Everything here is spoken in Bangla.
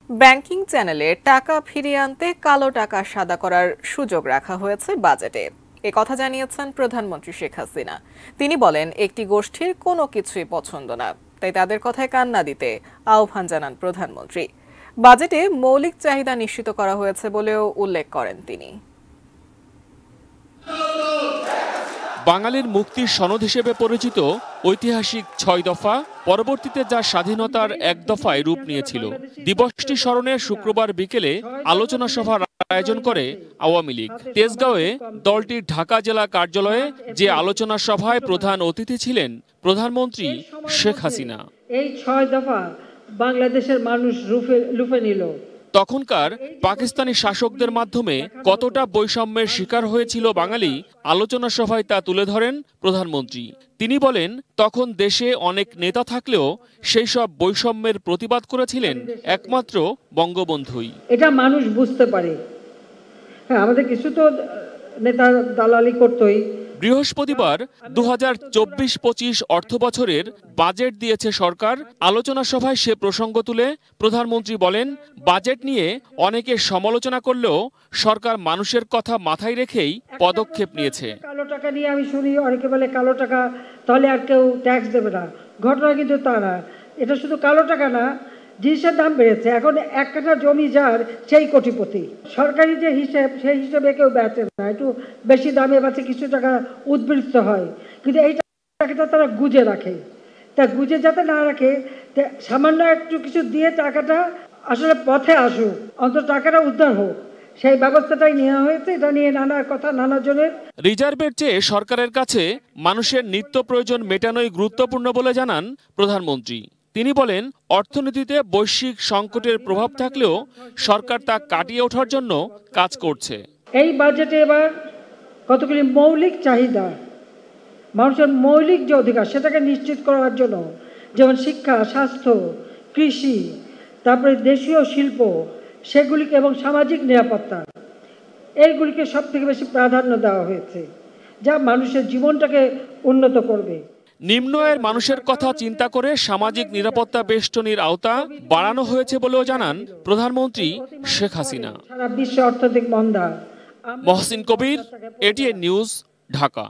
ব্যাংকিং চ্যানেলে টাকা ফিরিয়ে আনতে কালো টাকা সাদা করার সুযোগ রাখা হয়েছে বাজেটে। কথা জানিয়েছেন প্রধানমন্ত্রী শেখ হাসিনা। তিনি বলেন, একটি গোষ্ঠীর কোনো কিছুই পছন্দ না, তাই তাদের কথায় কান না দিতে আহ্বান জানান প্রধানমন্ত্রী। বাজেটে মৌলিক চাহিদা নিশ্চিত করা হয়েছে বলেও উল্লেখ করেন তিনি। বাঙালির মুক্তির সনদ হিসেবে পরিচিত ঐতিহাসিক ৬ দফা পরবর্তীতে যা স্বাধীনতার ১ দফায় রূপ নিয়েছিল। দিবসটি স্মরণে শুক্রবার বিকেলে আলোচনা সভার আয়োজন করে আওয়ামী লীগ। তেজগাঁওয়ে দলটির ঢাকা জেলা কার্যালয়ে যে আলোচনা সভায় প্রধান অতিথি ছিলেন প্রধানমন্ত্রী শেখ হাসিনা। এই ৬ দফা বাংলাদেশের মানুষ লুফে নিল। তখনকার পাকিস্তানি শাসকদের মাধ্যমে কতটা বৈষম্যের শিকার হয়েছিল বাঙালি, আলোচনা সভায় তা তুলে ধরেন প্রধানমন্ত্রী। তিনি বলেন, তখন দেশে অনেক নেতা থাকলেও সেই সব বৈষম্যের প্রতিবাদ করেছিলেন একমাত্র বঙ্গবন্ধুই। এটা মানুষ বুঝতে পারে। হ্যাঁ, আমাদের কিছু তো নেতা দালালি করতোই। বৃহস্পতিবার ২০২৪-২৫ অর্থ বছরের বাজেট দিয়েছে সরকার। আলোচনা সভায় সে প্রসঙ্গ তুলে প্রধানমন্ত্রী বলেন, বাজেট নিয়ে অনেকে সমালোচনা করলেও সরকার মানুষের কথা মাথায় রেখেই পদক্ষেপ নিয়েছে। কালো টাকা নিয়ে আমি শুনি অনেকে বলে কালো টাকা তাহলে আর কেউ ট্যাক্স দেবে না। ঘটনা কিন্তু তা না। এটা শুধু কালো টাকা না, জিনিসের দাম বেড়েছে। এখন ১ কাঠা জমি যার সেই কোটিপতি। সরকারি যে হিসেব, সেই হিসেবে কেউ বেচে না, একটু বেশি দামে বেচে, কিছু টাকা উদ্বৃত্ত হয়। কিন্তু এই টাকাটা তারা গুজে রাখে। তা গুজে যাতে না রাখে, সামান্য একটু কিছু দিয়ে টাকাটা আসলে পথে আসুক, অন্তত টাকাটা উদ্ধার হোক, সেই ব্যবস্থাটাই নেওয়া হয়েছে। এটা নিয়ে নানা কথা, নানা জনের। রিজার্ভের চেয়ে সরকারের কাছে মানুষের নিত্য প্রয়োজন মেটানোই গুরুত্বপূর্ণ বলে জানান প্রধানমন্ত্রী। তিনি বলেন, অর্থনীতিতে বৈশ্বিক সংকটের প্রভাব থাকলেও সরকার তা কাটিয়ে ওঠার জন্য কাজ করছে। এই বাজেটে এবার কতগুলি মৌলিক চাহিদা, মানুষের মৌলিক যে অধিকার, সেটাকে নিশ্চিত করার জন্য, যেমন শিক্ষা, স্বাস্থ্য, কৃষি, তারপরে দেশীয় শিল্প, সেগুলিকে এবং সামাজিক নিরাপত্তা, এইগুলিকে সব থেকে বেশি প্রাধান্য দেওয়া হয়েছে, যা মানুষের জীবনটাকে উন্নত করবে। নিম্ন আয়ের মানুষের কথা চিন্তা করে সামাজিক নিরাপত্তা বেষ্টনীর আওতা বাড়ানো হয়েছে বলেও জানান প্রধানমন্ত্রী শেখ হাসিনা। সারা বিশ্বে অর্থনৈতিক মন্দা। মহসিন কবির, এটিএন নিউজ, ঢাকা।